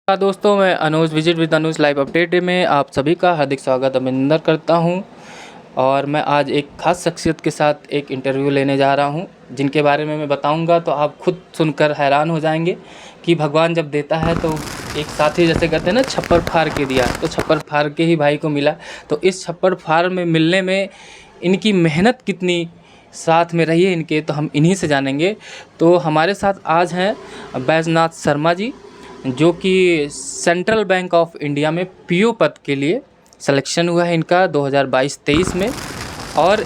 दोस्तों, मैं Anuj visit with Anuj live update में आप सभी का हार्दिक स्वागत अभिनंदन करता हूं। और मैं आज एक ख़ास शख्सियत के साथ एक इंटरव्यू लेने जा रहा हूं, जिनके बारे में मैं बताऊंगा तो आप खुद सुनकर हैरान हो जाएंगे कि भगवान जब देता है तो एक साथी, जैसे कहते हैं ना, छप्पर फाड़ के दिया, तो छप्पर फाड़ के ही भाई को मिला। तो इस छप्पर फाड़ में मिलने में इनकी मेहनत कितनी साथ में रही है इनके, तो हम इन्हीं से जानेंगे। तो हमारे साथ आज हैं बैजनाथ शर्मा जी, जो कि सेंट्रल बैंक ऑफ इंडिया में पीओ पद के लिए सिलेक्शन हुआ है इनका 2022-23 में, और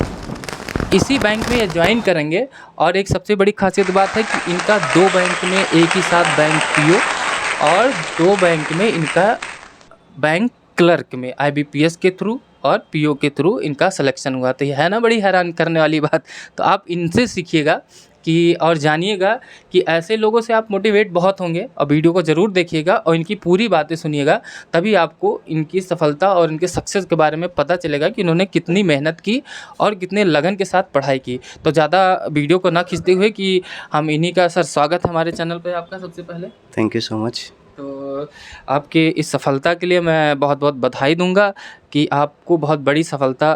इसी बैंक में ये ज्वाइन करेंगे। और एक सबसे बड़ी खासियत बात है कि इनका 2 बैंक में एक ही साथ बैंक पीओ और 2 बैंक में इनका बैंक क्लर्क में आईबीपीएस के थ्रू और पीओ के थ्रू इनका सिलेक्शन हुआ। तो ये है ना बड़ी हैरान करने वाली बात। तो आप इनसे सीखिएगा कि और जानिएगा कि ऐसे लोगों से आप मोटिवेट बहुत होंगे। और वीडियो को ज़रूर देखिएगा और इनकी पूरी बातें सुनिएगा, तभी आपको इनकी सफलता और इनके सक्सेस के बारे में पता चलेगा कि इन्होंने कितनी मेहनत की और कितने लगन के साथ पढ़ाई की। तो ज़्यादा वीडियो को ना खींचते हुए कि हम इन्हीं का सर स्वागत है हमारे चैनल पर आपका। सबसे पहले थैंक यू सो मच। तो आपके इस सफलता के लिए मैं बहुत बहुत बधाई दूंगा कि आपको बहुत बड़ी सफलता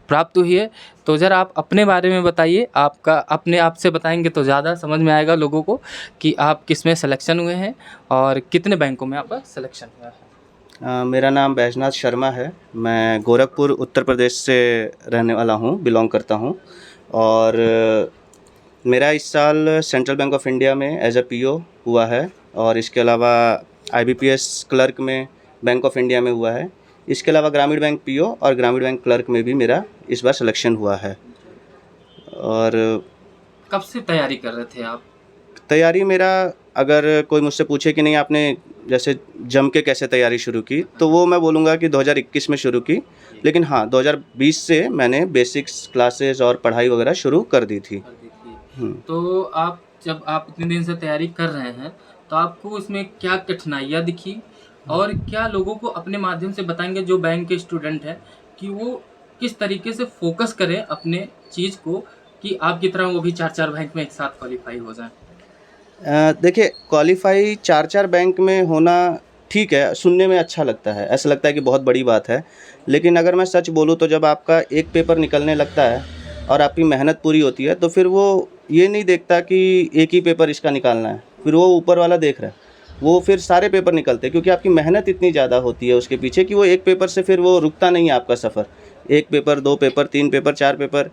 प्राप्त हुई है। तो ज़रा आप अपने बारे में बताइए, आपका अपने आप से बताएंगे तो ज़्यादा समझ में आएगा लोगों को कि आप किस में सिलेक्शन हुए हैं और कितने बैंकों में आपका सिलेक्शन हुआ है। मेरा नाम बैजनाथ शर्मा है। मैं गोरखपुर उत्तर प्रदेश से रहने वाला हूँ, बिलोंग करता हूँ। और मेरा इस साल सेंट्रल बैंक ऑफ इंडिया में एज ए पीओ हुआ है, और इसके अलावा आईबीपीएस क्लर्क में बैंक ऑफ इंडिया में हुआ है। इसके अलावा ग्रामीण बैंक पीओ और ग्रामीण बैंक क्लर्क में भी मेरा इस बार सिलेक्शन हुआ है। और कब से तैयारी कर रहे थे आप? तैयारी मेरा, अगर कोई मुझसे पूछे कि नहीं आपने जैसे जम के कैसे तैयारी शुरू की, तो वो मैं बोलूँगा कि 2021 में शुरू की। लेकिन हाँ, 2020 से मैंने बेसिक्स क्लासेस और पढ़ाई वगैरह शुरू कर दी थी। तो आप जब आप इतने दिन से तैयारी कर रहे हैं तो आपको इसमें क्या कठिनाइयाँ दिखी और क्या लोगों को अपने माध्यम से बताएंगे जो बैंक के स्टूडेंट हैं कि वो किस तरीके से फोकस करें अपने चीज़ को, कि आपकी तरह वो भी 4-4 बैंक में एक साथ क्वालिफाई हो जाएं? देखिए, क्वालिफाई 4-4 बैंक में होना ठीक है, सुनने में अच्छा लगता है, ऐसा लगता है कि बहुत बड़ी बात है। लेकिन अगर मैं सच बोलूँ तो जब आपका एक पेपर निकलने लगता है और आपकी मेहनत पूरी होती है, तो फिर वो ये नहीं देखता कि एक ही पेपर इसका निकालना है, फिर वो ऊपर वाला देख रहा है। वो फिर सारे पेपर निकलते हैं, क्योंकि आपकी मेहनत इतनी ज़्यादा होती है उसके पीछे कि वो एक पेपर से फिर वो रुकता नहीं है आपका सफ़र। 1 पेपर, 2 पेपर, 3 पेपर, 4 पेपर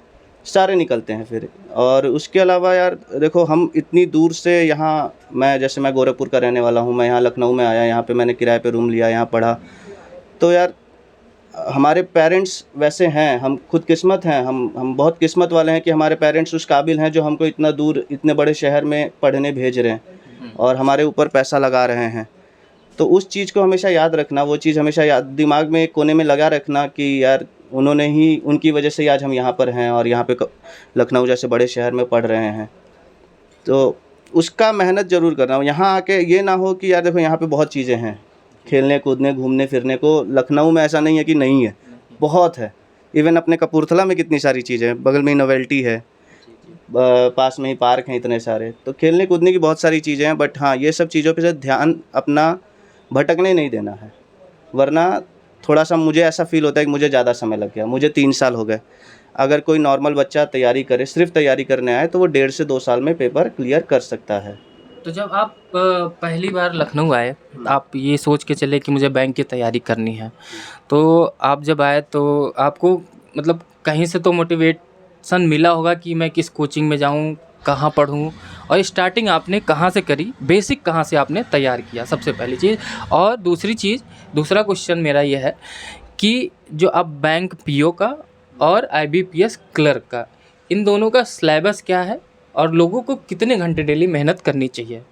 सारे निकलते हैं फिर। और उसके अलावा यार देखो, हम इतनी दूर से यहाँ, मैं गोरखपुर का रहने वाला हूँ, मैं यहाँ लखनऊ में आया, यहाँ पे मैंने किराए पे रूम लिया, यहाँ पढ़ा। तो यार हमारे पेरेंट्स वैसे हैं, हम खुद किस्मत हैं, हम बहुत किस्मत वाले हैं कि हमारे पेरेंट्स उस काबिल हैं जो हमको इतना दूर, इतने बड़े शहर में पढ़ने भेज रहे हैं और हमारे ऊपर पैसा लगा रहे हैं। तो उस चीज़ को हमेशा याद रखना, वो चीज़ हमेशा याद दिमाग में एक कोने में लगा रखना कि यार उन्होंने ही, उनकी वजह से आज हम यहाँ पर हैं और यहाँ पे लखनऊ जैसे बड़े शहर में पढ़ रहे हैं। तो उसका मेहनत ज़रूर करना। यहाँ आके ये ना हो कि यार देखो यहाँ पे बहुत चीज़ें हैं, खेलने कूदने घूमने फिरने को। लखनऊ में ऐसा नहीं है कि नहीं है, बहुत है। इवन अपने कपूरथला में कितनी सारी चीज़ें हैं, बगल में ही नोवेल्टी है, पास में ही पार्क हैं इतने सारे, तो खेलने कूदने की बहुत सारी चीज़ें हैं। बट हाँ, ये सब चीज़ों पे से ध्यान अपना भटकने नहीं देना है, वरना थोड़ा सा मुझे ऐसा फील होता है कि मुझे ज़्यादा समय लग गया, मुझे 3 साल हो गए। अगर कोई नॉर्मल बच्चा तैयारी करे, सिर्फ तैयारी करने आए, तो वो 1.5 से 2 साल में पेपर क्लियर कर सकता है। तो जब आप पहली बार लखनऊ आए, आप ये सोच के चले कि मुझे बैंक की तैयारी करनी है, तो आप जब आए तो आपको मतलब कहीं से तो मोटिवेशन मिला होगा कि मैं किस कोचिंग में जाऊँ, कहाँ पढ़ूँ, और स्टार्टिंग आपने कहाँ से करी, बेसिक कहाँ से आपने तैयार किया, सबसे पहली चीज़। और दूसरी चीज़, दूसरा क्वेश्चन मेरा ये है कि जो आप बैंक पीओ का और आईबीपीएस क्लर्क का, इन दोनों का सिलेबस क्या है और लोगों को कितने घंटे डेली मेहनत करनी चाहिए,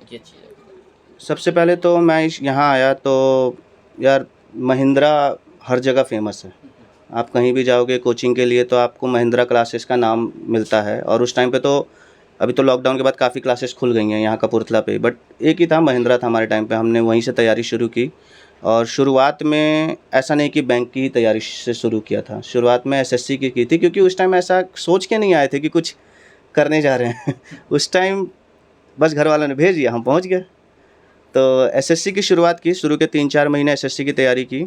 ये चीज़। सबसे पहले तो मैं यहाँ आया तो यार महिंद्रा हर जगह फेमस है। आप कहीं भी जाओगे कोचिंग के लिए तो आपको महिंद्रा क्लासेस का नाम मिलता है। और उस टाइम पे तो, अभी तो लॉकडाउन के बाद काफ़ी क्लासेस खुल गई हैं यहाँ कपूरथला पे, बट एक ही था, महिंद्रा था हमारे टाइम पे। हमने वहीं से तैयारी शुरू की। और शुरुआत में ऐसा नहीं कि बैंक की तैयारी से शुरू किया था, शुरुआत में एसएससी की थी, क्योंकि उस टाइम ऐसा सोच के नहीं आए थे कि कुछ करने जा रहे हैं। उस टाइम बस घर वालों ने भेज दिया, हम पहुंच गए। तो एसएससी की शुरुआत की, शुरू के 3-4 महीने एसएससी की तैयारी की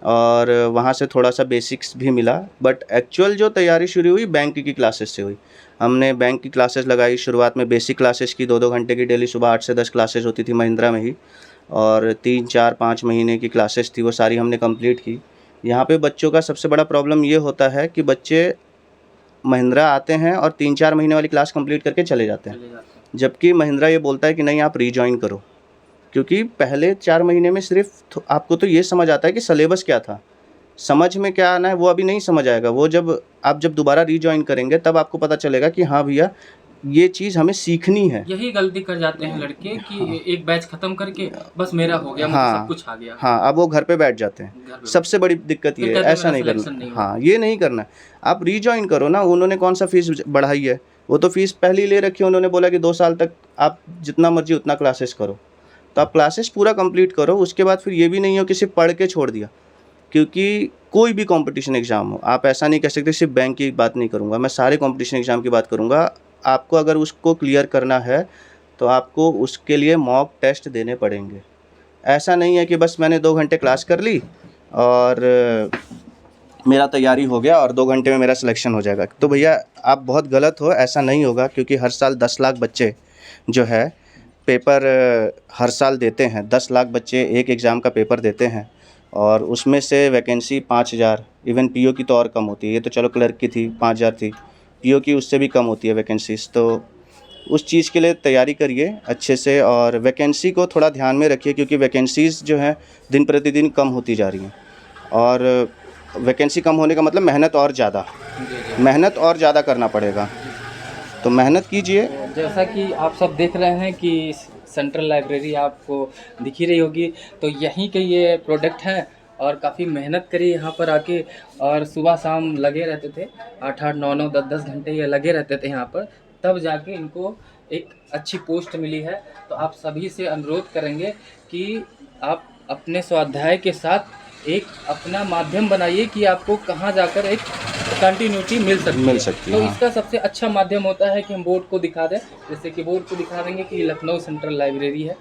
और वहाँ से थोड़ा सा बेसिक्स भी मिला, बट एक्चुअल जो तैयारी शुरू हुई बैंक की क्लासेस से हुई। हमने बैंक की क्लासेस लगाई, शुरुआत में बेसिक क्लासेस की 2-2 घंटे की डेली, सुबह 8 से 10 क्लासेस होती थी महिंद्रा में ही, और 3-4-5 महीने की क्लासेस थी, वो सारी हमने कंप्लीट की। यहाँ पे बच्चों का सबसे बड़ा प्रॉब्लम ये होता है कि बच्चे महिंद्रा आते हैं और 3-4 महीने वाली क्लास कंप्लीट करके चले जाते हैं, जबकि महिंद्रा ये बोलता है कि नहीं, आप रीजॉइन करो, क्योंकि पहले 4 महीने में सिर्फ आपको तो ये समझ आता है कि सिलेबस क्या था, समझ में क्या आना है वो अभी नहीं समझ आएगा। वो जब आप दोबारा रीजॉइन करेंगे तब आपको पता चलेगा कि हाँ भैया, ये चीज़ हमें सीखनी है। यही गलती कर जाते हैं लड़के कि हाँ। एक बैच खत्म करके बस मेरा हो गया, मुझे हाँ। सब कुछ आ गया। हाँ, अब वो घर पे बैठ जाते हैं, घर पे सबसे बड़ी दिक्कत फिर ये है, कहते हैं ऐसा मेरा नहीं सिलेक्शन करना। नहीं हुआ। हाँ, ये नहीं करना है, आप रीजॉइन करो ना। उन्होंने कौन सा फीस बढ़ाई है, वो तो फीस पहले ही ले रखी है। उन्होंने बोला कि 2 साल तक आप जितना मर्जी उतना क्लासेस करो, तो आप क्लासेस पूरा कंप्लीट करो। उसके बाद फिर ये भी नहीं हो कि सिर्फ पढ़ के छोड़ दिया, क्योंकि कोई भी कंपटीशन एग्ज़ाम हो, आप ऐसा नहीं कह सकते। सिर्फ बैंक की बात नहीं करूँगा मैं, सारे कंपटीशन एग्ज़ाम की बात करूँगा। आपको अगर उसको क्लियर करना है तो आपको उसके लिए मॉक टेस्ट देने पड़ेंगे। ऐसा नहीं है कि बस मैंने 2 घंटे क्लास कर ली और मेरा तैयारी हो गया और 2 घंटे में मेरा सिलेक्शन हो जाएगा। तो भैया आप बहुत गलत हो, ऐसा नहीं होगा, क्योंकि हर साल 10 लाख बच्चे जो है पेपर हर साल देते हैं। 10 लाख बच्चे एक एग्ज़ाम का पेपर देते हैं और उसमें से वैकेंसी 5000, इवन पीओ की तो और कम होती है। ये तो चलो क्लर्क की थी 5000 थी, पीओ की उससे भी कम होती है वैकेंसीज़। तो उस चीज़ के लिए तैयारी करिए अच्छे से और वैकेंसी को थोड़ा ध्यान में रखिए, क्योंकि वैकेंसीज़ जो हैं दिन प्रतिदिन कम होती जा रही हैं, और वैकेंसी कम होने का मतलब मेहनत और ज़्यादा करना पड़ेगा। तो मेहनत कीजिए। जैसा कि आप सब देख रहे हैं कि सेंट्रल लाइब्रेरी आपको दिख ही रही होगी, तो यहीं के ये प्रोडक्ट हैं और काफ़ी मेहनत करी यहाँ पर आके, और सुबह शाम लगे रहते थे, 8-8, 9-9, 10-10 घंटे ये लगे रहते थे यहाँ पर, तब जाके इनको एक अच्छी पोस्ट मिली है। तो आप सभी से अनुरोध करेंगे कि आप अपने स्वाध्याय के साथ एक अपना माध्यम बनाइए कि आपको कहाँ जाकर एक कंटिन्यूटी मिल सकती है। तो हाँ। इसका सबसे अच्छा माध्यम होता है कि हम बोर्ड को दिखा दें। जैसे कि बोर्ड को दिखा देंगे कि लखनऊ सेंट्रल लाइब्रेरी है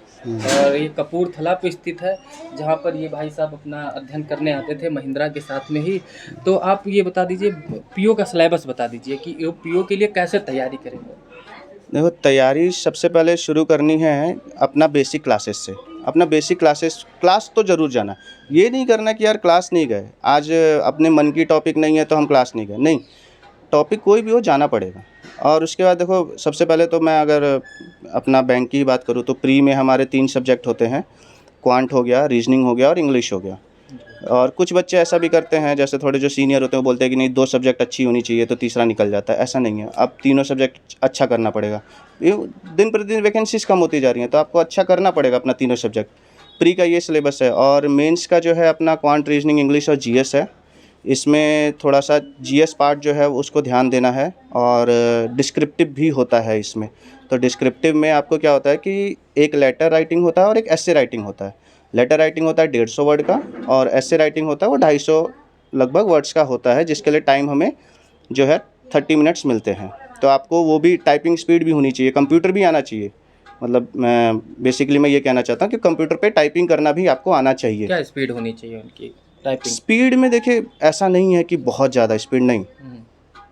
और ये कपूरथला पे स्थित है, जहाँ पर ये भाई साहब अपना अध्ययन करने आते थे महिंद्रा के साथ में ही। तो आप ये बता दीजिए, पीओ का सिलेबस बता दीजिए कि पीओ के लिए कैसे तैयारी करेंगे। देखो, तैयारी सबसे पहले शुरू करनी है अपना बेसिक क्लासेस से। अपना बेसिक क्लास तो ज़रूर जाना। ये नहीं करना कि यार क्लास नहीं गए, आज अपने मन की टॉपिक नहीं है तो हम क्लास नहीं गए। नहीं, टॉपिक कोई भी हो जाना पड़ेगा। और उसके बाद देखो, सबसे पहले तो मैं अगर अपना बैंक की ही बात करूँ तो प्री में हमारे 3 सब्जेक्ट होते हैं, क्वांट हो गया, रीजनिंग हो गया और इंग्लिश हो गया। और कुछ बच्चे ऐसा भी करते हैं, जैसे थोड़े जो सीनियर होते हैं वो बोलते हैं कि नहीं 2 सब्जेक्ट अच्छी होनी चाहिए तो तीसरा निकल जाता है। ऐसा नहीं है, अब तीनों सब्जेक्ट अच्छा करना पड़ेगा। ये दिन प्रतिदिन वैकेंसीज कम होती जा रही हैं, तो आपको अच्छा करना पड़ेगा अपना तीनों सब्जेक्ट। प्री का ये सिलेबस है और मेंस का जो है अपना क्वांट, रीजनिंग, इंग्लिश और जीएस है। इसमें थोड़ा सा जीएस पार्ट जो है उसको ध्यान देना है, और डिस्क्रिप्टिव भी होता है इसमें। तो डिस्क्रिप्टिव में आपको क्या होता है कि एक लेटर राइटिंग होता है और एक एसे राइटिंग होता है। लेटर राइटिंग होता है 150 वर्ड का और एसे राइटिंग होता है वो 250 लगभग वर्ड्स का होता है, जिसके लिए टाइम हमें जो है 30 मिनट्स मिलते हैं। तो आपको वो भी टाइपिंग स्पीड भी होनी चाहिए, कंप्यूटर भी आना चाहिए। मतलब बेसिकली मैं ये कहना चाहता हूँ कि कंप्यूटर पे टाइपिंग करना भी आपको आना चाहिए। क्या स्पीड होनी चाहिए उनकी टाइपिंग? स्पीड में देखिए, ऐसा नहीं है कि बहुत ज़्यादा स्पीड नहीं,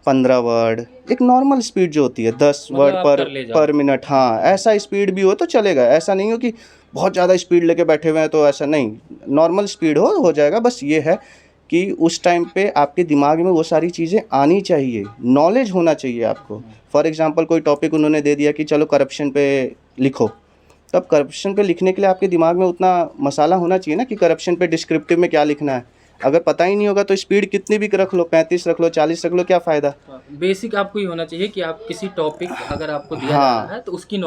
15 वर्ड एक नॉर्मल स्पीड जो होती है, 10 मतलब वर्ड आप कर ले जाओ। पर मिनट। हाँ, ऐसा स्पीड भी हो तो चलेगा। ऐसा नहीं हो कि बहुत ज़्यादा स्पीड लेके बैठे हुए हैं, तो ऐसा नहीं, नॉर्मल स्पीड हो जाएगा। बस ये है कि उस टाइम पे आपके दिमाग में वो सारी चीज़ें आनी चाहिए, नॉलेज होना चाहिए आपको। फॉर एग्जांपल कोई टॉपिक उन्होंने दे दिया कि चलो करप्शन पे लिखो, तब करप्शन पे लिखने के लिए आपके दिमाग में उतना मसाला होना चाहिए ना कि करप्शन पे डिस्क्रिप्टिव में क्या लिखना है। अगर पता ही नहीं होगा तो स्पीड कितनी भी रख लो, 35 रख लो, 40 रख लो, क्या फ़ायदा। बेसिक आपको ये होना चाहिए कि आप किसी टॉपिक अगर आपको दिया जा हाँ, रहा है तो उसकी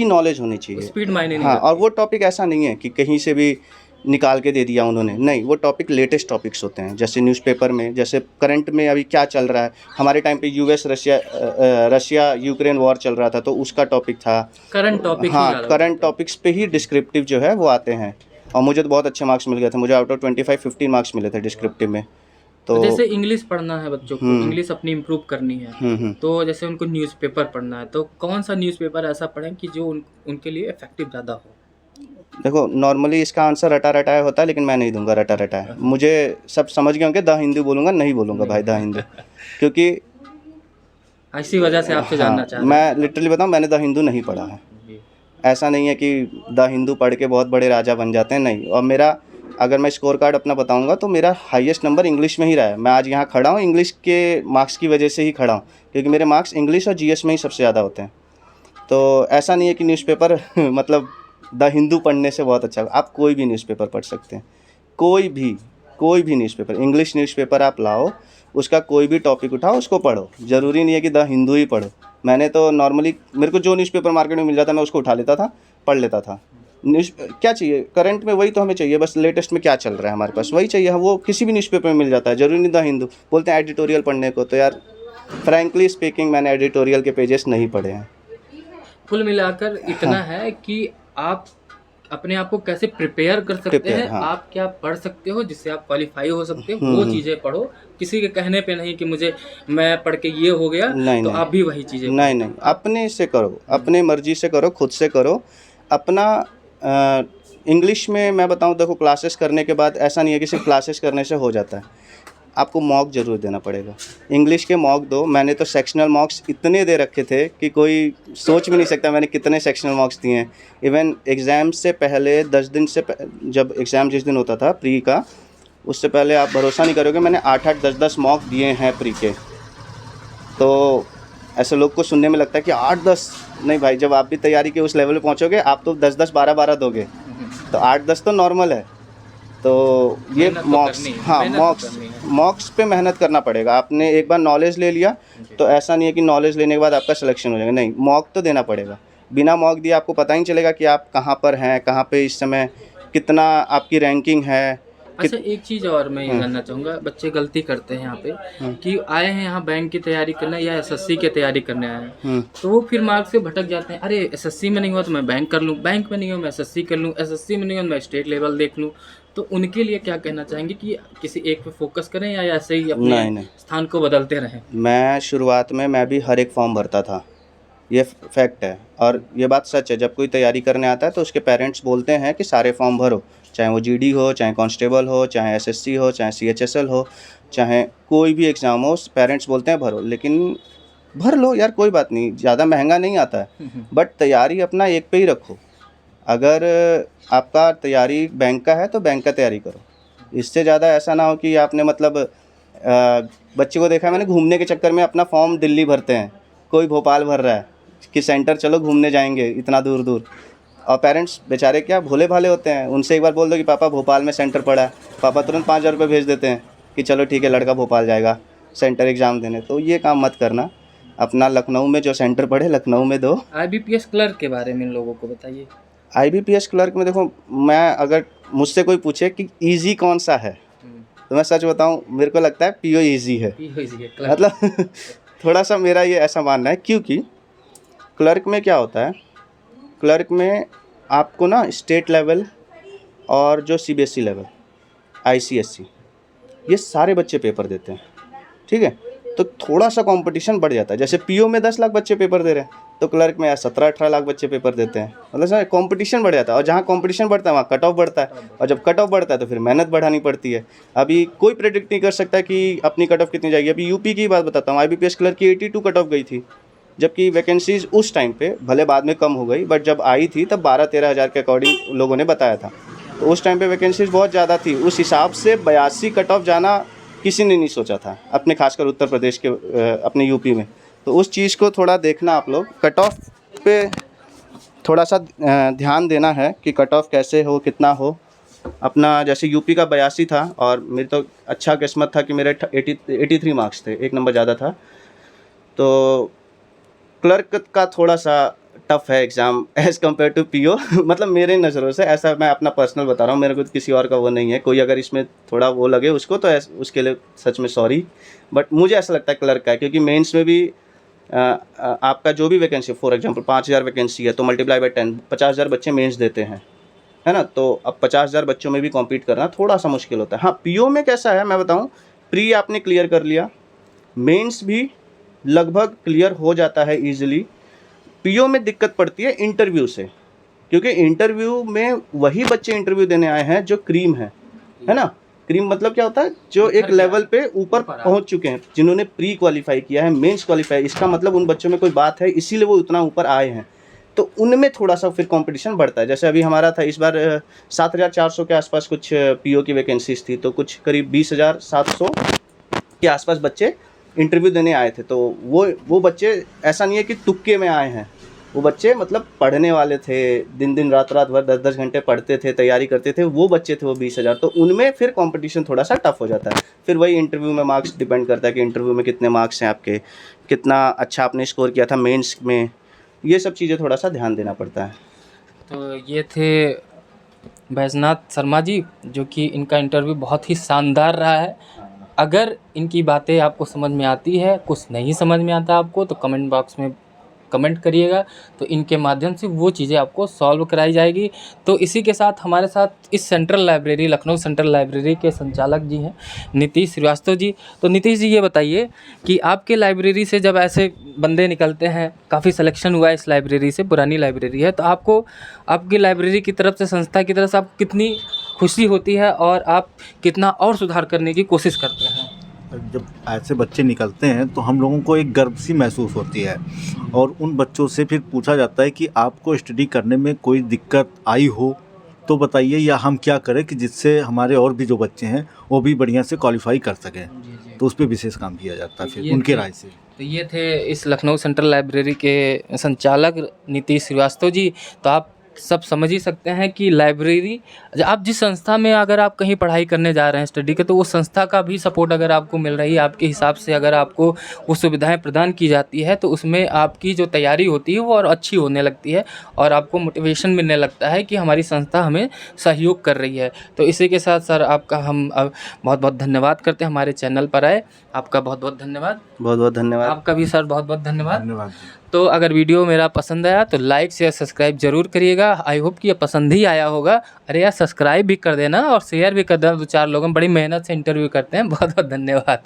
नॉलेज होनी चाहिए। स्पीड मायने नहीं हाँ, रखती। और वो टॉपिक ऐसा नहीं है कि कहीं से भी निकाल के दे दिया उन्होंने, नहीं, वो टॉपिक लेटेस्ट टॉपिक्स होते हैं। जैसे न्यूज़पेपर में, जैसे करंट में अभी क्या चल रहा है, हमारे टाइम पे यूएस रशिया यूक्रेन वॉर चल रहा था, तो उसका टॉपिक था। Current topic. हाँ, करंट टॉपिक्स पे ही डिस्क्रिप्टिव जो है वो आते हैं, और मुझे तो बहुत अच्छे मार्क्स मिल गए थे। मुझे आउट ऑफ 25 15 मार्क्स मिले थे डिस्क्रिप्टिव में। तो जैसे इंग्लिश पढ़ना है बच्चों को, इंग्लिश अपनी इम्प्रूव करनी है, तो जैसे उनको न्यूज़पेपर पढ़ना है, तो कौन सा न्यूज़पेपर ऐसा पढ़ें कि जो उनके लिए इफेक्टिव ज़्यादा हो? देखो नॉर्मली इसका आंसर रटा रटाया होता है, लेकिन मैं नहीं दूंगा रटा रटाया। मुझे सब समझ गए होंगे, द हिंदू बोलूँगा, नहीं बोलूँगा भाई द हिंदू, क्योंकि इसी वजह से आपसे जानना हाँ, चाह रहे मैं लिटरली बताऊँ, मैंने द हिंदू नहीं पढ़ा है। हैं। ऐसा नहीं है कि द हिंदू पढ़ के बहुत बड़े राजा बन जाते हैं, नहीं। और मेरा, अगर मैं स्कोर कार्ड अपना बताऊंगा तो मेरा हाईएस्ट नंबर इंग्लिश में ही रहा है। मैं आज यहाँ खड़ा हूँ इंग्लिश के मार्क्स की वजह से ही खड़ा हूँ, क्योंकि मेरे मार्क्स इंग्लिश और जीएस में ही सबसे ज़्यादा होते हैं। तो ऐसा नहीं है कि न्यूज़पेपर मतलब द हिंदू पढ़ने से बहुत अच्छा, आप कोई भी न्यूज़पेपर पढ़ सकते हैं, कोई भी, कोई भी न्यूज़पेपर, इंग्लिश न्यूज़पेपर आप लाओ, उसका कोई भी टॉपिक उठाओ, उसको पढ़ो। ज़रूरी नहीं है कि द हिंदू ही पढ़ो। मैंने तो नॉर्मली, मेरे को जो न्यूज़पेपर मार्केट में मिल जाता मैं उसको उठा लेता था, पढ़ लेता था। न्यूज़ क्या चाहिए करंट में, वही तो हमें चाहिए, बस लेटेस्ट में क्या चल रहा है हमारे पास वही चाहिए, वो किसी भी न्यूज़पेपर में मिल जाता है। ज़रूरी नहीं द हिंदू। बोलते हैं एडिटोरियल पढ़ने को, तो यार फ्रैंकली स्पीकिंग मैंने एडिटोरियल के पेजेस नहीं पढ़े हैं। कुल मिलाकर इतना है कि आप अपने आप को कैसे प्रिपेयर कर सकते प्रिपेयर, हैं, हाँ। आप क्या पढ़ सकते हो जिससे आप क्वालिफाई हो सकते हो, वो हम्म। चीज़ें पढ़ो। किसी के कहने पे नहीं कि मुझे, मैं पढ़ के ये हो गया, नहीं तो नहीं आप भी वही चीज़ें नहीं पढ़ो नहीं, आप। अपने से करो, अपने मर्जी से करो, खुद से करो अपना। इंग्लिश में मैं बताऊं, देखो क्लासेस करने के बाद ऐसा नहीं है कि सिर्फ क्लासेस करने से हो जाता है, आपको मॉक ज़रूर देना पड़ेगा। इंग्लिश के मॉक दो। मैंने तो सेक्शनल मॉक्स इतने दे रखे थे कि कोई सोच भी नहीं सकता मैंने कितने सेक्शनल मॉक्स दिए हैं। इवन एग्ज़ाम से पहले 10 दिन से जब एग्ज़ाम जिस दिन होता था प्री का, उससे पहले आप भरोसा नहीं करोगे, मैंने 8-8 10-10 मॉक दिए हैं प्री के। तो ऐसे लोग को सुनने में लगता है कि 8-10, नहीं भाई, जब आप भी तैयारी के उस लेवल पे पहुंचोगे आप तो 10-10 12-12 दोगे, तो 8-10 तो नॉर्मल है। तो ये मेहनत तो मॉक्स, करनी है, हाँ मेहनत तो मॉक्स, करनी है। मॉक्स पे मेहनत करना पड़ेगा। आपने एक बार नॉलेज ले लिया तो ऐसा नहीं है कि नॉलेज लेने के बाद आपका सिलेक्शन हो जाएगा, नहीं, मॉक तो देना पड़ेगा। बिना मॉक दिए आपको पता ही नहीं चलेगा कि आप कहाँ पर हैं, कहाँ पे इस समय कितना आपकी रैंकिंग है। अच्छा, एक चीज़ और मैं ये हम्म, जानना चाहूँगा, बच्चे गलती करते हैं यहाँ पे हम्म, कि आए हैं यहाँ बैंक की तैयारी करने या एसएससी की तैयारी करने आए हैं, हम्म। तो वो फिर मार्क्स से भटक जाते हैं। अरे एसएससी में नहीं हुआ तो मैं बैंक कर लूँ, बैंक में नहीं हुआ मैं एसएससी कर लूँ, एसएससी में नहीं हुआ मैं स्टेट लेवल देख लूँ। तो उनके लिए क्या कहना चाहेंगे कि किसी एक पे फोकस करें या ऐसे ही अपने नहीं नहीं, स्थान को बदलते रहें? मैं शुरुआत में मैं भी हर एक फॉर्म भरता था, ये फैक्ट है। और ये बात सच है, जब कोई तैयारी करने आता है तो उसके पेरेंट्स बोलते हैं कि सारे फॉर्म भरो, चाहे वो जीडी हो, चाहे कांस्टेबल हो, चाहे एसएससी हो, चाहे सीएचएसएल हो, चाहे कोई भी एग्ज़ाम हो, पेरेंट्स बोलते हैं भरो। लेकिन भर लो यार, कोई बात नहीं, ज़्यादा महंगा नहीं आता है, बट तैयारी अपना एक पे ही रखो। अगर आपका तैयारी बैंक का है तो बैंक का तैयारी करो। इससे ज़्यादा ऐसा ना हो कि आपने मतलब बच्चे को देखा है मैंने, घूमने के चक्कर में अपना फॉर्म दिल्ली भरते हैं, कोई भोपाल भर रहा है कि सेंटर चलो घूमने जाएंगे इतना दूर दूर। और पेरेंट्स बेचारे क्या भोले भाले होते हैं, उनसे एक बार बोल दो कि पापा भोपाल में सेंटर पड़ा है, पापा तुरंत 5,000 रुपये भेज देते हैं कि चलो ठीक है लड़का भोपाल जाएगा सेंटर एग्ज़ाम देने। तो ये काम मत करना, अपना लखनऊ में जो सेंटर पड़े लखनऊ में दो। आईबीपीएस क्लर्क के बारे में इन लोगों को बताइए। आईबीपीएस क्लर्क में देखो, मैं अगर मुझसे कोई पूछे कि ईजी कौन सा है, तो मैं सच बताऊं, मेरे को लगता है पीओ ईजी है। क्लर्क मतलब थोड़ा सा मेरा ये ऐसा मानना है, क्योंकि क्लर्क में क्या होता है, क्लर्क में आपको ना स्टेट लेवल और जो सीबीएसई लेवल, आईसीएसई, ये सारे बच्चे पेपर देते हैं, ठीक है। तो थोड़ा सा कंपटीशन बढ़ जाता है। जैसे पीओ में 10 लाख बच्चे पेपर दे रहे हैं, तो क्लर्क में यार 17-18 लाख बच्चे पेपर देते हैं। मतलब सर कंपटीशन बढ़ जाता है, और जहाँ कंपटीशन बढ़ता है वहाँ कट ऑफ बढ़ता है, और जब कट ऑफ बढ़ता है तो फिर मेहनत बढ़ानी पड़ती है। अभी कोई प्रेडिक्ट नहीं कर सकता कि अपनी कट ऑफ कितनी जाएगी। अभी यूपी की बात बताता हूँ, आईबीपीएस क्लर्क की 82 कट ऑफ गई थी, जबकि वैकेंसीज उस टाइम पे भले बाद में कम हो गई, बट जब आई थी तब 12-13 हज़ार के अकॉर्डिंग लोगों ने बताया था। तो उस टाइम पे वैकेंसीज बहुत ज़्यादा थी, उस हिसाब से 82 कट ऑफ जाना किसी ने नहीं सोचा था, अपने खासकर उत्तर प्रदेश के अपने यूपी में। तो उस चीज़ को थोड़ा देखना आप लोग, कट ऑफ पे थोड़ा सा ध्यान देना है कि कट ऑफ कैसे हो, कितना हो। अपना जैसे यूपी का 82 था, और मेरी तो अच्छा किस्मत था कि मेरे 83 मार्क्स थे, एक नंबर ज़्यादा था। तो क्लर्क का थोड़ा सा टफ है exam as compare to PO. मतलब मेरे नज़रों से ऐसा, मैं अपना पर्सनल बता रहा हूँ, मेरे को किसी और का वो नहीं है। कोई अगर इसमें थोड़ा वो लगे उसको तो उसके लिए सच में सॉरी, बट मुझे ऐसा लगता है क्लर्क का है, क्योंकि मेंस में भी आपका जो भी वैकेंसी, फॉर एग्जांपल 5,000 वैकेंसी है तो मल्टीप्लाई बाय 10, 50,000 बच्चे मेंस देते हैं, है ना। तो अब 50,000 बच्चों में भी कॉम्पीट करना थोड़ा सा मुश्किल होता है। हाँ, पीओ में कैसा है मैं बताऊँ, प्री आपने क्लियर कर लिया, मेंस भी लगभग क्लियर हो जाता है ईजिली। पीओ में दिक्कत पड़ती है इंटरव्यू से। क्योंकि इंटरव्यू में वही बच्चे इंटरव्यू देने आए हैं जो क्रीम है ना। क्रीम मतलब क्या होता है, जो एक लेवल पे ऊपर पहुंच चुके हैं, जिन्होंने प्री क्वालिफाई किया है, मेंस क्वालिफाई, इसका मतलब उन बच्चों में कोई बात है, इसीलिए वो उतना ऊपर आए हैं। तो उनमें थोड़ा सा फिर कंपटीशन बढ़ता है। जैसे अभी हमारा था इस बार 7,400 के आसपास कुछ पीओ की वैकेंसीज थी, तो कुछ करीब 20,700 के आसपास बच्चे इंटरव्यू देने आए थे। तो वो बच्चे ऐसा नहीं है कि तुक्के में आए हैं, वो बच्चे मतलब पढ़ने वाले थे, दिन दिन रात रात भर 10-10 घंटे पढ़ते थे, तैयारी करते थे, वो बच्चे थे वो 20,000। तो उनमें फिर कंपटीशन थोड़ा सा टफ हो जाता है। फिर वही इंटरव्यू में मार्क्स डिपेंड करता है कि इंटरव्यू में कितने मार्क्स हैं आपके, कितना अच्छा आपने स्कोर किया था मेंस में, ये सब चीज़ें थोड़ा सा ध्यान देना पड़ता है। तो ये थे बैजनाथ शर्मा जी, जो कि इनका इंटरव्यू बहुत ही शानदार रहा है। अगर इनकी बातें आपको समझ में आती है, कुछ नहीं समझ में आता आपको, तो कमेंट बॉक्स में कमेंट करिएगा, तो इनके माध्यम से वो चीज़ें आपको सॉल्व कराई जाएगी। तो इसी के साथ हमारे साथ इस central library, Lucknow central library के संचालक जी हैं नीतीश श्रीवास्तव जी। तो नीतीश जी ये बताइए कि आपके लाइब्रेरी से जब ऐसे बंदे निकलते हैं, काफ़ी सिलेक्शन हुआ है इस लाइब्रेरी से, पुरानी लाइब्रेरी है, तो आपको आपकी लाइब्रेरी की तरफ से, संस्था की तरफ से आपको कितनी खुशी होती है और आप कितना और सुधार करने की कोशिश करते हैं? जब ऐसे बच्चे निकलते हैं तो हम लोगों को एक गर्व सी महसूस होती है, और उन बच्चों से फिर पूछा जाता है कि आपको स्टडी करने में कोई दिक्कत आई हो तो बताइए, या हम क्या करें कि जिससे हमारे और भी जो बच्चे हैं वो भी बढ़िया से क्वालिफाई कर सकें। तो उस पर विशेष काम किया जाता है फिर उनके राय से। तो ये थे इस लखनऊ सेंट्रल लाइब्रेरी के संचालक नीतीश श्रीवास्तव जी। तो आप सब समझ ही सकते हैं कि लाइब्रेरी, आप जिस संस्था में अगर आप कहीं पढ़ाई करने जा रहे हैं स्टडी के, तो वो संस्था का भी सपोर्ट अगर आपको मिल रही है, आपके हिसाब से अगर आपको वो सुविधाएं प्रदान की जाती है, तो उसमें आपकी जो तैयारी होती है वो और अच्छी होने लगती है, और आपको मोटिवेशन मिलने लगता है कि हमारी संस्था हमें सहयोग कर रही है। तो इसी के साथ सर आपका हम बहुत बहुत धन्यवाद करते हैं, हमारे चैनल पर आए, आपका बहुत बहुत धन्यवाद। बहुत बहुत धन्यवाद। आपका भी सर बहुत बहुत धन्यवाद। धन्यवाद। तो अगर वीडियो मेरा पसंद आया तो लाइक शेयर सब्सक्राइब जरूर करिएगा। आई होप कि ये पसंद ही आया होगा। अरे यार, सब्सक्राइब भी कर देना और शेयर भी कर देना, 2-4 लोग, हम बड़ी मेहनत से इंटरव्यू करते हैं। बहुत बहुत धन्यवाद।